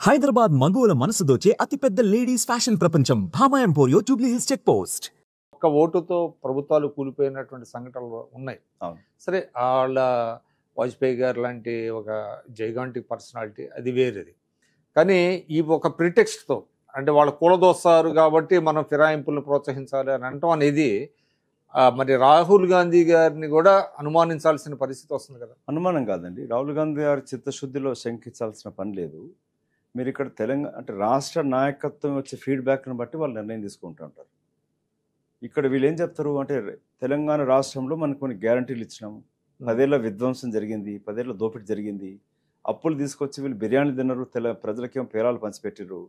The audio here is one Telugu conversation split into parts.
హైదరాబాద్ మగువల మనసు దోచే అతిపెద్ద లేడీస్ ఫ్యాషన్ ప్రపంచం Bhama Emporio Jubilee Hills check post. ఒక్క ఓటుతో ప్రభుత్వాలు కూలిపోయినటువంటి సంఘటనలు ఉన్నాయి. అవును. సరే, వాళ్ళ వాజ్పేయి గారు లాంటి ఒక జైగాంటిక్ పర్సనాలిటీ అది వేరేది. కానీ ఈ ఒక ప్రిటెక్స్ట్తో అంటే వాళ్ళు కూలదోస్తారు కాబట్టి మనం ఫిరాయింపులను ప్రోత్సహించాలి అని అనటం అనేది మరి రాహుల్ గాంధీ గారిని కూడా అనుమానించాల్సిన పరిస్థితి వస్తుంది కదా. అనుమానం కాదండి, రాహుల్ గాంధీ గారి చిత్తశుద్ధిలో శంకించాల్సిన పని లేదు. మీరు ఇక్కడ తెలంగాణ అంటే రాష్ట్ర నాయకత్వం వచ్చే ఫీడ్బ్యాక్ని బట్టి వాళ్ళు నిర్ణయం తీసుకుంటూ ఉంటారు. ఇక్కడ వీళ్ళు ఏం చెప్తారు అంటే తెలంగాణ రాష్ట్రంలో మనకు కొన్ని గ్యారంటీలు ఇచ్చినాము, 10 ఏళ్ల విధ్వంసం జరిగింది, 10 ఏళ్ల దోపిడీ జరిగింది, అప్పులు తీసుకొచ్చి వీళ్ళు బిర్యానీ తిన్నారు, ప్రజలకేమో పేరాలు పంచిపెట్టారు,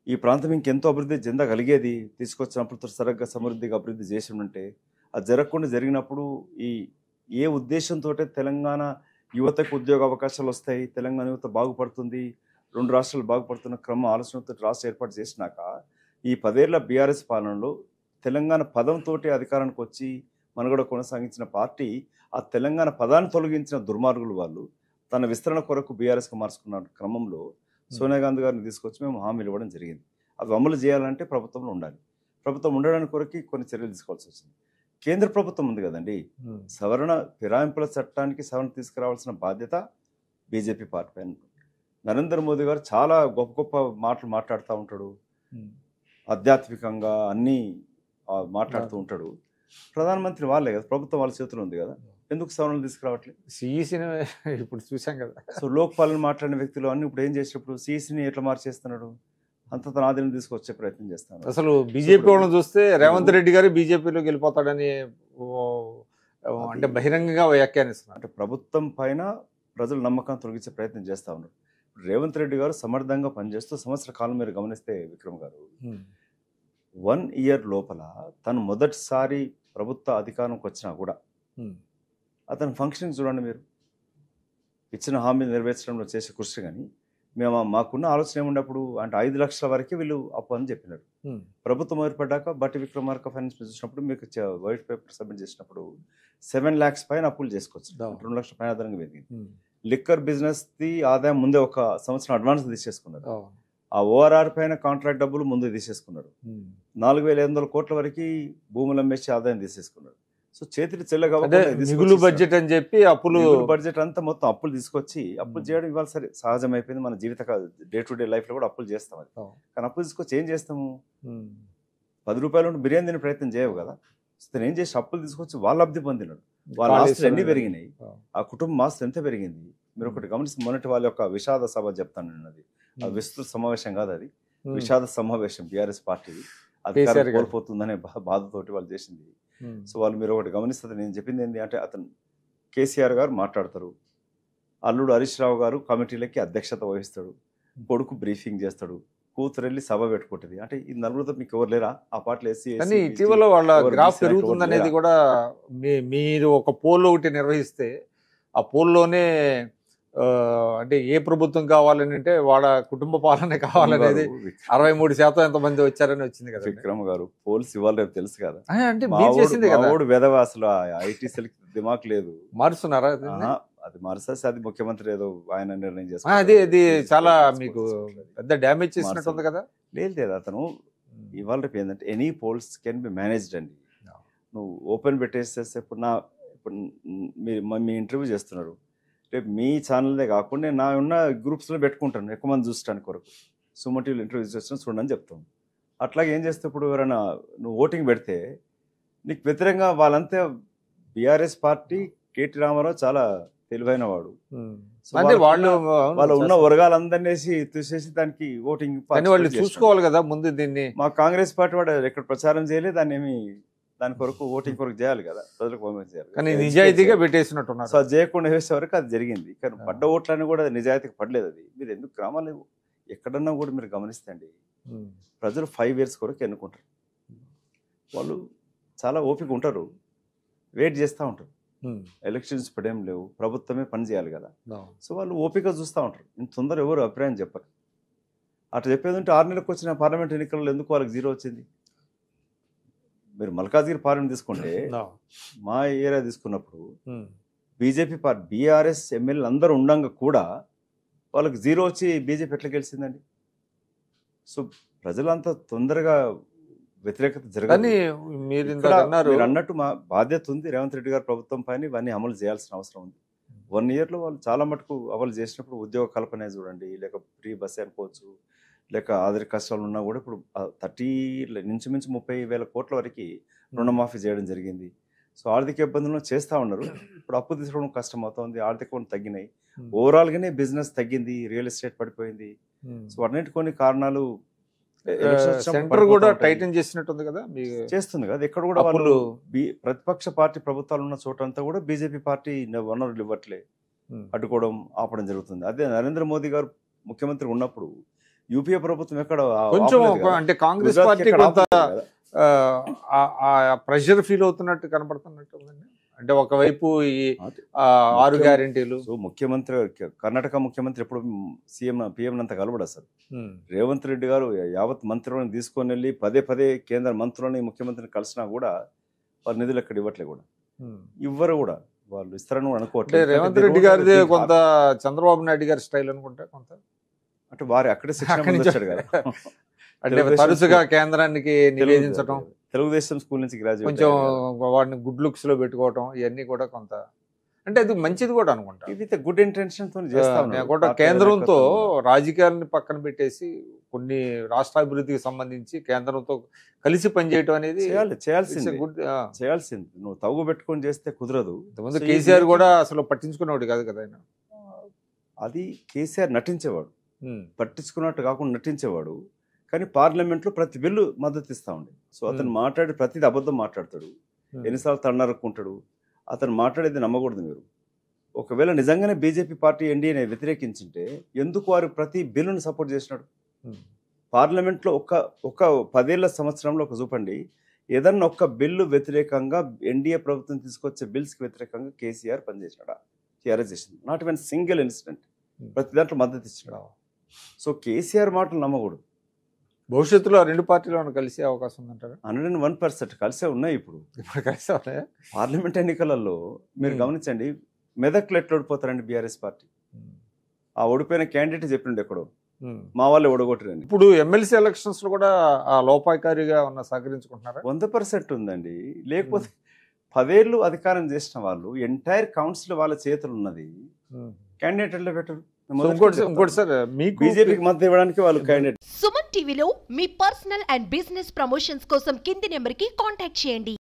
ఈ ప్రాంతం ఇంకెంతో అభివృద్ధి చెందగలిగేది, తీసుకొచ్చినప్పుడు సరిగ్గా సమృద్ధిగా అభివృద్ధి చేసినంటే అది జరగకుండా జరిగినప్పుడు ఏ ఉద్దేశంతో తెలంగాణ యువతకు ఉద్యోగ అవకాశాలు వస్తాయి, తెలంగాణ యువత బాగుపడుతుంది, 2 రాష్ట్రాలు బాగుపడుతున్న క్రమ ఆలోచనతో రాష్ట్రం ఏర్పాటు చేసినాక ఈ 10 ఏళ్ల బీఆర్ఎస్ పాలనలో తెలంగాణ పదంతో అధికారానికి వచ్చి మనుగడ కొనసాగించిన పార్టీ ఆ తెలంగాణ పదాన్ని తొలగించిన దుర్మార్గులు వాళ్ళు తన విస్తరణ కొరకు బీఆర్ఎస్కి మార్చుకున్న క్రమంలో సోనియా గాంధీ గారిని తీసుకొచ్చి మేము హామీలు ఇవ్వడం జరిగింది. అవి అమలు చేయాలంటే ప్రభుత్వంలో ఉండాలి. ప్రభుత్వం ఉండడానికి కొరకు కొన్ని చర్యలు తీసుకోవాల్సి వచ్చింది. కేంద్ర ప్రభుత్వం ఉంది కదండి, ఫిరాయింపుల చట్టానికి సవరణ తీసుకురావాల్సిన బాధ్యత బీజేపీ పార్టీ పైన. నరేంద్ర మోదీ గారు చాలా గొప్ప గొప్ప మాటలు మాట్లాడుతూ ఉంటాడు, ఆధ్యాత్మికంగా అన్నీ మాట్లాడుతూ ఉంటాడు. ప్రధానమంత్రి వాళ్ళే కదా, ప్రభుత్వం వాళ్ళ చేతులు ఉంది కదా, ఎందుకు సవరణలు తీసుకురావట్లేదు? సిఈసిని ఇప్పుడు చూసాం కదా. సో లోక్పాలను మాట్లాడిన వ్యక్తులు అన్ని ఇప్పుడు ఏం చేసినప్పుడు సిఈసిని ఎట్లా మార్చేస్తున్నాడు, అంత తన ఆధీనం తీసుకొచ్చే ప్రయత్నం చేస్తాను. అసలు బీజేపీ వాళ్ళని చూస్తే రేవంత్ రెడ్డి గారు బీజేపీలోకి వెళ్ళిపోతాడని అంటే బహిరంగంగా వ్యాఖ్యానిస్తున్నారు. అంటే ప్రభుత్వం పైన ప్రజలు నమ్మకం తొలగించే ప్రయత్నం చేస్తూ ఉన్నారు. రేవంత్ రెడ్డి గారు సమర్థంగా పనిచేస్తూ సంవత్సర కాలం మీరు గమనిస్తే విక్రమ్ గారు 1 ఇయర్ లోపల తను మొదటిసారి ప్రభుత్వ అధికారంకి వచ్చినా కూడా అతని ఫంక్షనింగ్ చూడండి, మీరు ఇచ్చిన హామీలు నెరవేర్చడంలో చేసే కృషి. కానీ మాకున్న ఆలోచన ఏముండప్పుడు అంటే 5 లక్షల వరకే వీళ్ళు అప్పు అని చెప్పినారు. ప్రభుత్వం ఏర్పడ్డాక బట్టి విక్రమార్క ఫైనాన్స్ చూసినప్పుడు మీకు వైట్ పేపర్ సబ్మిట్ చేసినప్పుడు 7 lakhs పైన అప్పులు చేసుకోవచ్చు, 2 లక్షల పైన అదనంగా పెరిగింది. లిక్కర్ బిజినెస్ది ఆదాయం ముందే ఒక సంవత్సరం అడ్వాన్స్ తీసేసుకున్నారు. ఆ ఓఆర్ఆర్ పైన కాంట్రాక్ట్ డబ్బులు ముందు తీసేసుకున్నారు. 4,500 కోట్ల వరకు భూములు అమ్మేసి ఆదాయం తీసేసుకున్నారు. సో చేతికి చెల్లగా మిగులు బడ్జెట్ అని చెప్పి అప్పులు బడ్జెట్ అంతా మొత్తం అప్పులు తీసుకొచ్చి అప్పులు చేయడం ఇవాళ సరే సహజం అయిపోయింది. మన జీవిత డే టు డే లైఫ్ లో కూడా అప్పులు చేస్తాం. అది కానీ అప్పులు తీసుకొచ్చి ఏం చేస్తాము, 10 రూపాయలు ఉంటే బిర్యానీ తినే ప్రయత్నం చేయవు కదా. తను ఏం చేసి అప్పులు తీసుకొచ్చి వాళ్ళ లబ్ధి పొందినాడు, వాళ్ళ ఆస్తులు ఎన్ని పెరిగినాయి, ఆ కుటుంబ ఆస్తులు ఎంత పెరిగింది. మీరు ఒకటి గమనిస్తే మొన్నటి వాళ్ళ యొక్క విషాద సభ చెప్తాను నేను, అది విస్తృత సమావేశం కాదు, అది విషాద సమావేశం బీఆర్ఎస్ పార్టీ అధికారం కోల్పోతుందనే బాధతోటి వాళ్ళు చేసింది. సో వాళ్ళు మీరు ఒకటి గమనిస్తుంది, నేను చెప్పింది ఏంటి అంటే అతను కేసీఆర్ గారు మాట్లాడతారు, అల్లుడు హరీష్ రావు గారు కమిటీలకి అధ్యక్షత వహిస్తాడు, కొడుకు బ్రీఫింగ్ చేస్తాడు, కూతురు వెళ్ళి సభ పెట్టుకుంటుంది. అంటే ఈ నలుగురితో మీకు ఎవరు లేరా ఆ పాటలు వేసి ఇటీవల వాళ్ళ గ్రాఫ్ పెరుగుతుంది అనేది కూడా మీరు ఒక పోల్ ఒకటి నిర్వహిస్తే ఆ పోల్లోనే అంటే ఏ ప్రభుత్వం కావాలని అంటే వాళ్ళ కుటుంబ పాలన కావాలనేది 63% ఎంతమంది వచ్చారని వచ్చింది కదా. విక్రమ్ గారు పోల్స్ ఇవాళ రేపు తెలుసు కదా, అంటే చేసింది కదా వెదవ, అసలు ఐటీ సెల్ దిమాక్ లేదు, మారుస్తున్నారా? అది మార్చేసి అది ముఖ్యమంత్రి ఏదో ఆయన నిర్ణయం చేస్తారు. అది చాలా మీకు పెద్ద డ్యామేజ్ చేసినట్టుంది కదా. లేదు, అతను ఇవాళ రేపు ఏంటంటే any polls can be managed అండి. నువ్వు ఓపెన్ పెట్టేసేస్తే ఇప్పుడు మీరు మీ ఇంటర్వ్యూ చేస్తున్నారు, రేపు మీ ఛానల్దే కాకుండా నా ఉన్న గ్రూప్స్లో పెట్టుకుంటాను ఎక్కువ మంది చూసడానికి కొరకు. సుమన్ టీవీలో ఇంటర్వ్యూ చేస్తున్నా చూడండి చెప్తాం. అట్లాగే ఏం చేస్తే ఇప్పుడు ఎవరైనా నువ్వు ఓటింగ్ పెడితే నీకు వ్యతిరేకంగా వాళ్ళంతా బీఆర్ఎస్ పార్టీ కేటీ రామారావు చాలా తెలివైన వాడు, వాళ్ళ ఉన్న వర్గాలందరినీ తీసేసి దానికి ఓటింగ్ వాళ్ళు చూసుకోవాలి కదా ముందు. దీన్ని మా కాంగ్రెస్ పార్టీ వాడు ఎక్కడ ప్రచారం చేయలేదు, దాని కొరకు ఓటింగ్ కొరకు చేయాలి కదా, ప్రజలకు పంపించాలి చేయాలి, కానీ నిజాయితీగా పెట్టేసినట్టున్నారు. సో అది చేయకుండా వేసే వరకు అది జరిగింది. కానీ పడ్డ ఓట్లని కూడా నిజాయితీకి పడలేదు. అది మీరు ఎందుకు గ్రామాలు ఎక్కడన్నా కూడా మీరు గమనిస్తండి, ప్రజలు 5 years కొరకు ఎన్నుకుంటారు, వాళ్ళు చాలా ఓపిక ఉంటారు, వెయిట్ చేస్తూ ఉంటారు. ఎలక్షన్స్ ఇప్పుడేం లేవు, ప్రభుత్వమే పని చేయాలి కదా. సో వాళ్ళు ఓపిక చూస్తూ ఉంటారు, ఇంత తొందర ఎవరు అభిప్రాయం చెప్పరు. అట్లా చెప్పేది ఉంటే 6 నెలలకు వచ్చిన పార్లమెంట్ ఎన్నికల్లో ఎందుకు వాళ్ళకి 0 వచ్చింది? మీరు మల్కాజ్గిరి పార్లమెంట్ తీసుకుంటే మా ఏరియా తీసుకున్నప్పుడు బీజేపీ పార్టీ బీఆర్ఎస్ ఎమ్మెల్యేలు అందరూ ఉండగా కూడా వాళ్ళకి 0 వచ్చి బీజేపీ ఎట్లా గెలిచిందండి? సో ప్రజలంతా తొందరగా వ్యతిరేకత జరగదు. కానీ మీరు ఇక్కడ ఇందాక అన్నారు మీరు అన్నట్టు మా బాధ్యత ఉంది రేవంత్ రెడ్డి గారి ప్రభుత్వం పైన ఇవన్నీ అమలు చేయాల్సిన అవసరం ఉంది. 1 ఇయర్లో వాళ్ళు చాలా మటుకు అమలు చేసినప్పుడు ఉద్యోగ కల్పనే చూడండి, లేక ఫ్రీ బస్ అనుకోవచ్చు, లేక ఆర్థిక కష్టాలు ఉన్నా కూడా ఇప్పుడు 30 నుంచి 30,000 కోట్ల వరకు రుణమాఫీ చేయడం జరిగింది. సో ఆర్థిక ఇబ్బందులను చేస్తూ ఉన్నారు. ఇప్పుడు అప్పు తీసుకోవడం కష్టం అవుతుంది, ఆర్థిక తగ్గినాయి, ఓవరాల్గానే బిజినెస్ తగ్గింది, రియల్ ఎస్టేట్ పడిపోయింది. సో అన్నిటి కొన్ని కారణాలు సెంటర్ కూడా టైటన్ చేసినట్టుంది కదా చేస్తుంది కదా. ఇక్కడ కూడా వాళ్ళు ప్రతిపక్ష పార్టీ ప్రభుత్వాలు ఉన్న చోటంతా కూడా బీజేపీ పార్టీ వనరులు ఇవ్వట్లే, అడ్డుకోవడం ఆపడం జరుగుతుంది. అదే నరేంద్ర మోదీ గారు ముఖ్యమంత్రి ఉన్నప్పుడు యూపీఏ ప్రభుత్వం ఎక్కడ కొంచెం అంటే కాంగ్రెస్ పార్టీ కొంత ప్రెషర్ ఫీల్ అవుతున్నట్టు కనపడుతున్నట్టు ఉందండి. అంటే ఒకవైపు ఈ 6 గ్యారెంటీలు. సో ముఖ్యమంత్రి కర్ణాటక ముఖ్యమంత్రి ఎప్పుడు పిఎం అంతా కలవడు అసలు. రేవంత్ రెడ్డి గారు యావత్ మంత్రులను తీసుకొని వెళ్ళి పదే కేంద్ర మంత్రులని ముఖ్యమంత్రిని కలిసినా కూడా వారు నిధులు ఎక్కడ ఇవ్వట్లే కూడా, ఇవ్వరు కూడా, వాళ్ళు ఇస్తారని అనుకోవట్లేదు. రేవంత్ రెడ్డి గారిది కొంత చంద్రబాబు నాయుడు గారి స్టైల్ అనుకుంటా కొంత, అంటే వారు అక్కడే శిక్షణ వచ్చాడు కదా. అంటే తరచుగా కేంద్రానికి నివేదించడం, తెలుగుదేశం స్కూల్ నుంచి గ్రాడ్యుయేట్, కొంచెం వాడిని గుడ్ లుక్స్ లో పెట్టుకోవటం, ఇవన్నీ కూడా కొంత అంటే అది మంచిది కూడా అనుకుంటా. ఇది గుడ్ ఇంటెన్షన్ తో చేస్తాను. కేంద్రంతో రాజకీయాలను పక్కన పెట్టేసి కొన్ని రాష్ట్రాభివృద్ధికి సంబంధించి కేంద్రంతో కలిసి పనిచేయటం అనేది చేయాల్సింది. నువ్వు తవ్వు పెట్టుకొని చేస్తే కుదరదు. ముందు కేసీఆర్ కూడా అసలు పట్టించుకునేవాడు కాదు కదా ఆయన. అది కేసీఆర్ నటించేవాడు, పట్టించుకున్నట్టు కాకుండా నటించేవాడు. కానీ పార్లమెంట్లో ప్రతి బిల్లు మద్దతు ఇస్తా ఉండే. సో అతను మాట్లాడి ప్రతిదీ అబద్ధం మాట్లాడతాడు, ఎన్నిసార్లు తన్నరుక్కుంటాడు. అతను మాట్లాడేది నమ్మకూడదు మీరు. ఒకవేళ నిజంగానే బీజేపీ పార్టీ ఎన్డీఏని వ్యతిరేకించింటే ఎందుకు వారు ప్రతి బిల్లును సపోర్ట్ చేసినాడు? పార్లమెంట్లో ఒక 10 ఏళ్ల సంవత్సరంలో ఒక చూపండి, ఏదన్నా ఒక్క బిల్లు వ్యతిరేకంగా ఎన్డీఏ ప్రభుత్వం తీసుకొచ్చే బిల్స్కి వ్యతిరేకంగా కేసీఆర్ పనిచేసినాడా? టీఆర్ఎస్ చేసింది నాట్ ఈవెన్ సింగిల్ ఇన్సిడెంట్. ప్రతి దాంట్లో మద్దతు ఇచ్చినాడు. సో కేసీఆర్ మాటలు నమ్మకూడదు. భవిష్యత్తులో 2 పార్టీలను కలిసే అవకాశం ఉందంటారా? 101% కలిసే ఉన్నాయి. ఇప్పుడు కలిసే ఉన్నాయా? పార్లమెంట్ ఎన్నికలలో మీరు గమనించండి, మెదక్లో ఎట్లా ఓడిపోతారండి బీఆర్ఎస్ పార్టీ. ఆ ఓడిపోయిన క్యాండిడేట్ చెప్పిండు ఎక్కడో, మా వాళ్ళు ఓడగొట్టరండి. ఇప్పుడు ఎమ్మెల్సీ ఎలక్షన్స్ లో కూడా ఆ లోపాయకారిగా ఉన్న సహకరించుకుంటున్నారా? 100% ఉందండి. లేకపోతే 10 ఏళ్ళు అధికారం చేసిన వాళ్ళు ఎంటైర్ కౌన్సిల్ వాళ్ళ చేతులు ఉన్నది, క్యాండిడేట్ ఎట్లా పెట్టరు? ఇంకోటి సార్, మీకు బీజేపీకి మద్దతు ఇవ్వడానికి వాళ్ళు క్యాండిడేట్. సుమన్ టీవీలో మీ పర్సనల్ అండ్ బిజినెస్ ప్రమోషన్స్ కోసం కింది నెంబర్కి కాంటాక్ట్ చేయండి.